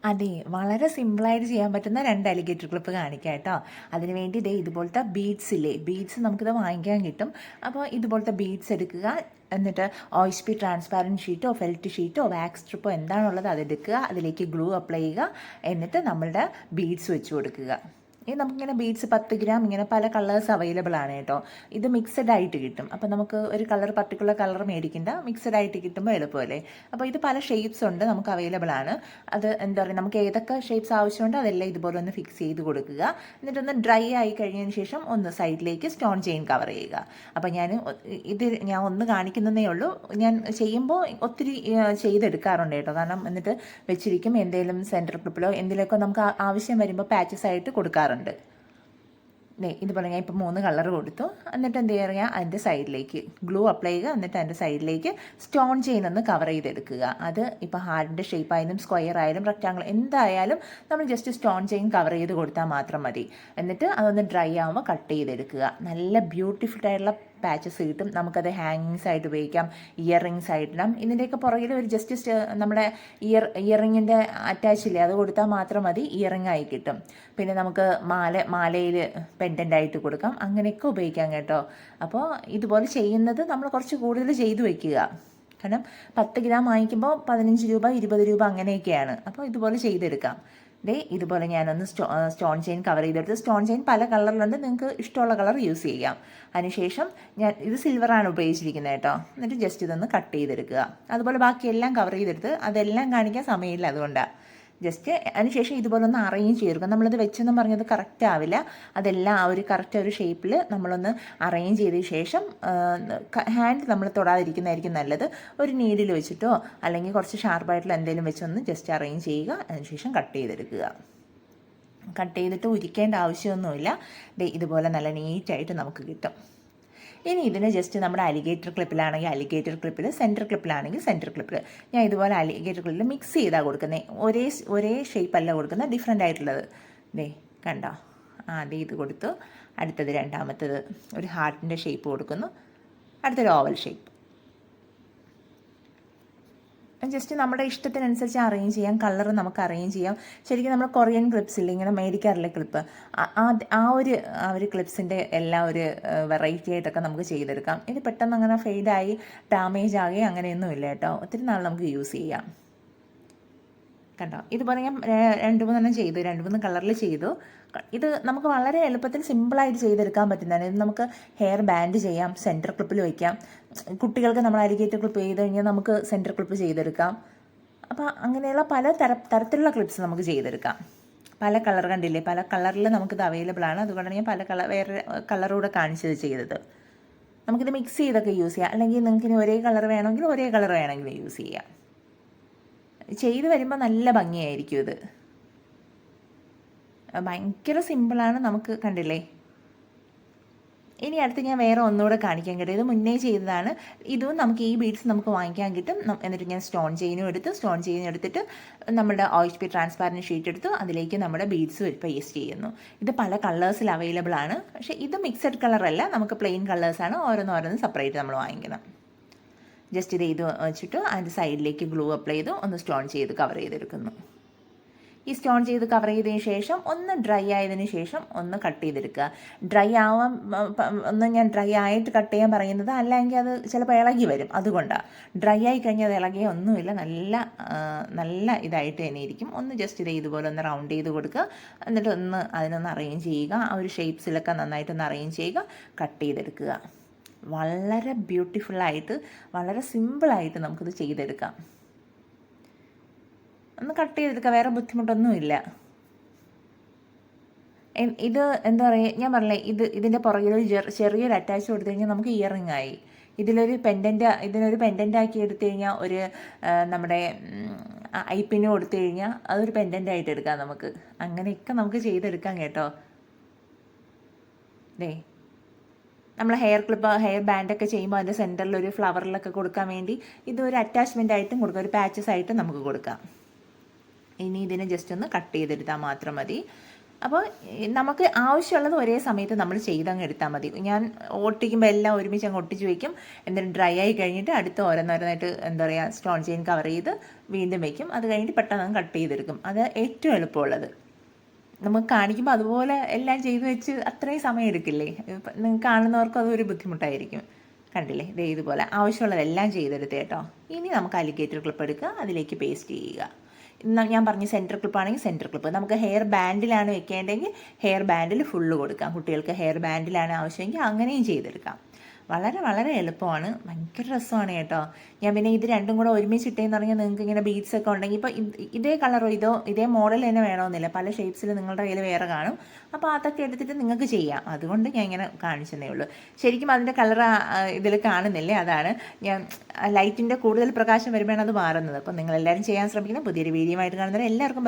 അതെ, വളരെ സിമ്പിളായിട്ട് ചെയ്യാൻ പറ്റുന്ന 2 അലിഗേറ്റർ ക്ലിപ്പ് കാണിക്കാം കേട്ടോ. അതിന് വേണ്ടി ദേ ഇതുപോലത്തെ ബീഡ്സ് ഇല്ലേ, ബീഡ്സ് നമുക്കിത് വാങ്ങിക്കാൻ കിട്ടും. അപ്പോൾ ഇതുപോലത്തെ ബീഡ്സ് എടുക്കുക. എന്നിട്ട് OSP ട്രാൻസ്പാരൻറ്റ് ഷീറ്റോ ഫെൽറ്റ് ഷീറ്റോ വാക്സ് സ്ട്രിപ്പോ എന്താണുള്ളത് അതെടുക്കുക. അതിലേക്ക് ഗ്ലൂ അപ്ലൈ ചെയ്യുക. എന്നിട്ട് നമ്മളുടെ ബീഡ്സ് വെച്ച് കൊടുക്കുക. ഇത് നമുക്കിങ്ങനെ ബീഡ്സ് 10 ഗ്രാം ഇങ്ങനെ പല കളേഴ്സ് അവൈലബിൾ ആണ് കേട്ടോ. ഇത് മിക്സഡ് ആയിട്ട് കിട്ടും. അപ്പോൾ നമുക്ക് ഒരു പർട്ടിക്കുലർ കളർ മേടിക്കേണ്ട, മിക്സഡ് ആയിട്ട് കിട്ടുമ്പോൾ എളുപ്പമല്ലേ. അപ്പോൾ ഇത് പല ഷേപ്സ് ഉണ്ട്, നമുക്ക് അവൈലബിൾ ആണ്. അത് എന്താ പറയുക, നമുക്ക് ഏതൊക്കെ ഷേപ്സ് ആവശ്യമുണ്ടോ അതെല്ലാം ഇതുപോലെ ഒന്ന് ഫിക്സ് ചെയ്ത് കൊടുക്കുക. എന്നിട്ടൊന്ന് ഡ്രൈ ആയി കഴിഞ്ഞതിന് ശേഷം ഒന്ന് സൈഡിലേക്ക് സ്റ്റോൺ ചെയിൻ കവർ ചെയ്യുക. അപ്പോൾ ഞാൻ ഒന്ന് കാണിക്കുന്നതേ ഉള്ളൂ. ഞാൻ ചെയ്യുമ്പോൾ ഒത്തിരി ചെയ്തെടുക്കാറുണ്ട് കേട്ടോ. കാരണം എന്നിട്ട് വെച്ചിരിക്കും, എന്തെങ്കിലും സെൻറ്റർ ക്ലിപ്പിലോ എന്തെങ്കിലുമൊക്കെ നമുക്ക് ആവശ്യം വരുമ്പോൾ പാച്ചസ് ആയിട്ട് കൊടുക്കാറുണ്ട്. ഇതുപോലെ ഞാൻ ഇപ്പോൾ 3 കളർ കൊടുത്തു. എന്നിട്ട് എന്ത് ചെയ്യുക, അതിൻ്റെ സൈഡിലേക്ക് ഗ്ലൂ അപ്ലൈ ചെയ്യുക. എന്നിട്ട് അതിൻ്റെ സൈഡിലേക്ക് സ്റ്റോൺ ചെയിൻ ഒന്ന് കവർ ചെയ്തെടുക്കുക. അത് ഇപ്പോൾ ഹാർഡിൻ്റെ ഷേപ്പ് ആയാലും സ്ക്വയർ ആയാലും റെക്റ്റാങ്കിൾ എന്തായാലും നമ്മൾ ജസ്റ്റ് സ്റ്റോൺ ചെയിൻ കവർ ചെയ്ത് കൊടുത്താൽ മാത്രം മതി. എന്നിട്ട് അതൊന്ന് ഡ്രൈ ആകുമ്പോൾ കട്ട് ചെയ്തെടുക്കുക. നല്ല ബ്യൂട്ടിഫുൾ ആയിട്ടുള്ള പാച്ചസ് കിട്ടും. നമുക്കത് ഹാങ്ങിങ്സ് ആയിട്ട് ഉപയോഗിക്കാം, ഇയർ റിങ്സ് ആയിട്ടിടാം. ഇതിൻ്റെയൊക്കെ പുറകിൽ ഒരു ജസ്റ്റ് നമ്മുടെ ഇയറിങ്ങിൻ്റെ അറ്റാച്ച് ഇല്ലേ, അത് കൊടുത്താൽ മാത്രം മതി, ഇയറിങ് ആയി കിട്ടും. പിന്നെ നമുക്ക് മാലയിൽ പെൻഡൻ്റ് ആയിട്ട് കൊടുക്കാം, അങ്ങനെയൊക്കെ ഉപയോഗിക്കാം കേട്ടോ. അപ്പോൾ ഇതുപോലെ ചെയ്യുന്നത് നമ്മൾ കുറച്ച് കൂടുതൽ ചെയ്തു വയ്ക്കുക. കാരണം 10 ഗ്രാം വാങ്ങിക്കുമ്പോൾ 15 രൂപ 20 രൂപ അങ്ങനെയൊക്കെയാണ്. അപ്പോൾ ഇതുപോലെ ചെയ്തെടുക്കാം. ഇതുപോലെ ഞാനൊന്ന് സ്റ്റോൺ ചെയിൻ കവർ ചെയ്തെടുത്ത്, സ്റ്റോൺ ചെയിൻ പല കളറിലുണ്ട്, നിങ്ങൾക്ക് ഇഷ്ടമുള്ള കളർ യൂസ് ചെയ്യാം. അതിനുശേഷം ഇത് സിൽവറാണ് ഉപയോഗിച്ചിരിക്കുന്നത് കേട്ടോ. എന്നിട്ട് ജസ്റ്റ് ഇതൊന്ന് കട്ട് ചെയ്തെടുക്കുക. അതുപോലെ ബാക്കിയെല്ലാം കവർ ചെയ്തെടുത്ത്, അതെല്ലാം കാണിക്കാൻ സമയമില്ല, അതുകൊണ്ടാണ്. ജസ്റ്റ് അതിനുശേഷം ഇതുപോലെ ഒന്ന് അറേഞ്ച് ചെയ്തെടുക്കുക. നമ്മളത് വെച്ചെന്ന് പറഞ്ഞത് കറക്റ്റ് ആവില്ല. അതെല്ലാം കറക്റ്റ് ഒരു ഷേപ്പിൽ നമ്മളൊന്ന് അറേഞ്ച് ചെയ്തതിന് ശേഷം ഹാൻഡ് നമ്മൾ തൊടാതിരിക്കുന്നതായിരിക്കും നല്ലത്. ഒരു നീഡിൽ വെച്ചിട്ടോ അല്ലെങ്കിൽ കുറച്ച് ഷാർപ്പായിട്ടുള്ള എന്തെങ്കിലും വെച്ചൊന്ന് ജസ്റ്റ് അറേഞ്ച് ചെയ്യുക. അതിനുശേഷം കട്ട് ചെയ്തെടുക്കുക. കട്ട് ചെയ്തിട്ട് ഉരിക്കേണ്ട ആവശ്യമൊന്നുമില്ല. ഇതുപോലെ നല്ല നീറ്റായിട്ട് നമുക്ക് കിട്ടും. ഇനി ഇതിന് ജസ്റ്റ് നമ്മുടെ അലിഗേറ്റർ ക്ലിപ്പിലാണെങ്കിൽ അലിഗേറ്റർ ക്ലിപ്പിൽ, സെൻറ്റർ ക്ലിപ്പിലാണെങ്കിൽ സെൻറ്റർ ക്ലിപ്പിൽ ഞാൻ ഇതുപോലെ അലിഗേറ്റർ ക്ലിപ്പിൽ മിക്സ് ചെയ്താൽ കൊടുക്കുന്നത്. ഒരേ ഷേപ്പല്ല കൊടുക്കുന്നത്, ഡിഫറെൻ്റ് ആയിട്ടുള്ളത്. കണ്ടോ, ആദ്യം ഇത് കൊടുത്തു, അടുത്തത് രണ്ടാമത്തത് ഒരു ഹാർട്ടിൻ്റെ ഷേപ്പ് കൊടുക്കുന്നു, അടുത്തൊരു ഓവൽ ഷേപ്പ്. ജസ്റ്റ് നമ്മുടെ ഇഷ്ടത്തിനനുസരിച്ച് അറേഞ്ച് ചെയ്യാം. കളർ നമുക്ക് അറേഞ്ച് ചെയ്യാം. ശരിക്കും നമ്മൾ കൊറിയൻ ക്ലിപ്സ് ഇല്ല ഇങ്ങനെ മേടിക്കാറില്ല ക്ലിപ്പ്, ആ ഒരു ക്ലിപ്സിൻ്റെ എല്ലാം ഒരു വെറൈറ്റി ആയിട്ടൊക്കെ നമുക്ക് ചെയ്തെടുക്കാം. ഇത് പെട്ടെന്ന് അങ്ങനെ ഫെയ്ഡായി ഡാമേജ് ആകുകയും അങ്ങനെയൊന്നും ഇല്ല കേട്ടോ. ഒത്തിരി നാൾ നമുക്ക് യൂസ് ചെയ്യാം. കണ്ടോ, ഇതുപോലെ ഞാൻ 2-3 ചെയ്തു, 2-3 കളറിൽ ചെയ്തു. ഇത് നമുക്ക് വളരെ എളുപ്പത്തിൽ സിമ്പിളായിട്ട് ചെയ്തെടുക്കാൻ പറ്റുന്നതാണ്. ഇത് നമുക്ക് ഹെയർ ബാൻഡ് ചെയ്യാം, സെൻറ്റർ ക്ലിപ്പിൽ വയ്ക്കാം. കുട്ടികൾക്ക് നമ്മൾ അലിഗേറ്റർ ക്ലിപ്പ് ചെയ്ത് കഴിഞ്ഞാൽ നമുക്ക് സെൻറ്റർ ക്ലിപ്പ് ചെയ്തെടുക്കാം. അപ്പോൾ അങ്ങനെയുള്ള പല തരത്തിലുള്ള ക്ലിപ്സ് നമുക്ക് ചെയ്തെടുക്കാം. പല കളർ കണ്ടില്ലേ, പല കളറിൽ നമുക്കിത് അവൈലബിൾ ആണ്. അതുകൊണ്ടാണ് ഞാൻ വേറെ കളറൂടെ കാണിച്ചത് ചെയ്തത്. നമുക്കിത് മിക്സ് ചെയ്തൊക്കെ യൂസ് ചെയ്യാം. അല്ലെങ്കിൽ നിങ്ങൾക്ക് ഇനി ഒരേ കളർ വേണമെങ്കിൽ യൂസ് ചെയ്യാം. ചെയ്ത് വരുമ്പോൾ നല്ല ഭംഗിയായിരിക്കും. ഇത് ഭയങ്കര സിമ്പിളാണ്, നമുക്ക് കണ്ടില്ലേ. ഇനി അടുത്ത് ഞാൻ വേറെ ഒന്നുകൂടെ കാണിക്കാൻ കേട്ടോ. ഇത് മുന്നേ ചെയ്തതാണ്. ഇതും നമുക്ക് ഈ ബീഡ്സ് നമുക്ക് വാങ്ങിക്കാൻ കിട്ടും. എന്നിട്ട് ഞാൻ സ്റ്റോൺ ചെയിനും എടുത്തിട്ട് നമ്മുടെ OSP ട്രാൻസ്പാരൻറ്റ് ഷീറ്റ് എടുത്ത് അതിലേക്ക് നമ്മുടെ ബീഡ്സ് പേസ്റ്റ് ചെയ്യുന്നു. ഇത് പല കളേഴ്സിൽ അവൈലബിൾ ആണ്. പക്ഷേ ഇത് മിക്സഡ് കളറല്ല, നമുക്ക് പ്ലെയിൻ കളേഴ്സാണ്. ഓരോന്ന് സെപ്പറേറ്റ് നമ്മൾ വാങ്ങിക്കണം. ജസ്റ്റ് ഇത് വെച്ചിട്ട് അതിൻ്റെ സൈഡിലേക്ക് ഗ്ലൂ അപ്ലൈ ചെയ്ത് ഒന്ന് സ്റ്റോൺ ചെയ്ത് കവർ ചെയ്തെടുക്കുന്നു. ഈ സ്റ്റോൺ ചെയ്ത് കവർ ചെയ്തതിന് ശേഷം ഒന്ന് ഡ്രൈ ആയതിനു ശേഷം ഒന്ന് കട്ട് ചെയ്തെടുക്കുക. ഞാൻ ഡ്രൈ ആയിട്ട് കട്ട് ചെയ്യാൻ പറയുന്നത്, അല്ലെങ്കിൽ അത് ചിലപ്പോൾ ഇളകി വരും. അതുകൊണ്ടാണ്. ഡ്രൈ ആയി കഴിഞ്ഞാൽ അത് ഇളകിയ ഒന്നുമില്ല, നല്ല ഇതായിട്ട് തന്നെ ഇരിക്കും. ഒന്ന് ജസ്റ്റ് ഇതുപോലെ ഒന്ന് റൗണ്ട് ചെയ്ത് കൊടുക്കുക. എന്നിട്ട് അതിനൊന്ന് അറേഞ്ച് ചെയ്യുക. ആ ഒരു ഷേപ്സിലൊക്കെ നന്നായിട്ടൊന്ന് അറേഞ്ച് ചെയ്യുക, കട്ട് ചെയ്തെടുക്കുക. വളരെ ബ്യൂട്ടിഫുള്ളായിട്ട്, വളരെ സിമ്പിളായിട്ട് നമുക്കിത് ചെയ്തെടുക്കാം. ഒന്ന് കട്ട് ചെയ്തെടുക്കാം, വേറെ ബുദ്ധിമുട്ടൊന്നുമില്ല. ഇത് എന്താ പറയുക, ഞാൻ പറഞ്ഞില്ലേ, ഇതിൻ്റെ പുറകിൽ ചെറിയൊരു അറ്റാച്ച് കൊടുത്തു കഴിഞ്ഞാൽ നമുക്ക് ഇയറിംഗ് ആയി. ഇതിനൊരു പെൻഡൻ്റ് ആക്കി എടുത്തു കഴിഞ്ഞാൽ നമ്മുടെ ഐപ്പിന് കൊടുത്തു കഴിഞ്ഞാൽ അതൊരു പെൻഡൻ്റ് ആയിട്ട് എടുക്കാം നമുക്ക്. അങ്ങനെയൊക്കെ നമുക്ക് ചെയ്തെടുക്കാം കേട്ടോ. നമ്മൾ ഹെയർ ബാൻഡൊക്കെ ചെയ്യുമ്പോൾ അതിൻ്റെ സെൻറ്ററിൽ ഒരു ഫ്ലവറിലൊക്കെ കൊടുക്കാൻ വേണ്ടി ഇതൊരു അറ്റാച്ച്മെൻ്റ് ആയിട്ടും കൊടുക്കാം, ഒരു പാച്ചസ് ആയിട്ടും നമുക്ക് കൊടുക്കാം. ഇനി ഇതിനെ ജസ്റ്റ് ഒന്ന് കട്ട് ചെയ്തെടുത്താൽ മാത്രം മതി. അപ്പോൾ നമുക്ക് ആവശ്യമുള്ളത് ഒരേ സമയത്ത് നമ്മൾ ചെയ്തങ്ങ് എടുത്താൽ മതി. ഞാൻ ഒട്ടിക്കുമ്പോൾ എല്ലാം ഒരുമിച്ച് അങ്ങ് ഒട്ടിച്ച് വയ്ക്കും. എന്നിട്ട് ഡ്രൈ ആയി കഴിഞ്ഞിട്ട് അടുത്ത് ഓരോന്നോരോന്നായിട്ട് എന്താ പറയുക സ്റ്റോൺ ചെയിൻ കവർ ചെയ്ത് വീണ്ടും വയ്ക്കും. അത് കഴിഞ്ഞിട്ട് പെട്ടെന്ന് അങ്ങ് കട്ട് ചെയ്തെടുക്കും. അത് ഏറ്റവും എളുപ്പമുള്ളത്. നമുക്ക് കാണിക്കുമ്പോൾ അതുപോലെ എല്ലാം ചെയ്ത് വെച്ച് അത്രയും സമയം എടുക്കില്ലേ? നിങ്ങൾക്ക് കാണുന്നവർക്കും അതൊരു ബുദ്ധിമുട്ടായിരിക്കും. കണ്ടില്ലേ? ദേ ഇതുപോലെ ആവശ്യമുള്ളതെല്ലാം ചെയ്തെടുത്ത് കേട്ടോ. ഇനി നമുക്ക് അലിഗേറ്റർ ക്ലിപ്പ് എടുക്കുക, അതിലേക്ക് പേസ്റ്റ് ചെയ്യുക. ഞാൻ പറഞ്ഞ സെൻറ്റർ ക്ലിപ്പ് ആണെങ്കിൽ സെൻറ്റർ ക്ലിപ്പ്. നമുക്ക് ഹെയർ ബാൻഡിലാണ് വെക്കേണ്ടതെങ്കിൽ ഹെയർ ബാൻഡിൽ ഫുള്ള് കൊടുക്കാം. കുട്ടികൾക്ക് ഹെയർ ബാൻഡിലാണ് ആവശ്യമെങ്കിൽ അങ്ങനെയും ചെയ്തെടുക്കാം. വളരെ വളരെ എളുപ്പമാണ്, ഭയങ്കര രസമാണ് കേട്ടോ. ഞാൻ പിന്നെ ഇത് രണ്ടും കൂടെ ഒരുമിച്ചിട്ടേന്ന് പറഞ്ഞാൽ നിങ്ങൾക്ക് ഇങ്ങനെ ബീഡ്സ് ഒക്കെ ഉണ്ടെങ്കിൽ ഇപ്പോൾ ഇതേ കളറോ ഇതേ മോഡൽ തന്നെ വേണമെന്നില്ല. പല ഷേപ്സിൽ നിങ്ങളുടെ കയ്യിൽ വേറെ കാണും. അപ്പോൾ അതൊക്കെ എടുത്തിട്ട് നിങ്ങൾക്ക് ചെയ്യാം. അതുകൊണ്ട് ഞാൻ ഇങ്ങനെ കാണിച്ചതേ ഉള്ളൂ. ശരിക്കും അതിൻ്റെ കളർ ഇതിൽ കാണുന്നില്ലേ? അതാണ് ഞാൻ ലൈറ്റിൻ്റെ കൂടുതൽ പ്രകാശം വരുമ്പോഴാണ് അത് മാറുന്നത്. അപ്പോൾ നിങ്ങളെല്ലാവരും ചെയ്യാൻ ശ്രമിക്കുന്നത്. പുതിയൊരു വീഡിയോ ആയിട്ട് കാണുന്നവരെ എല്ലാവർക്കും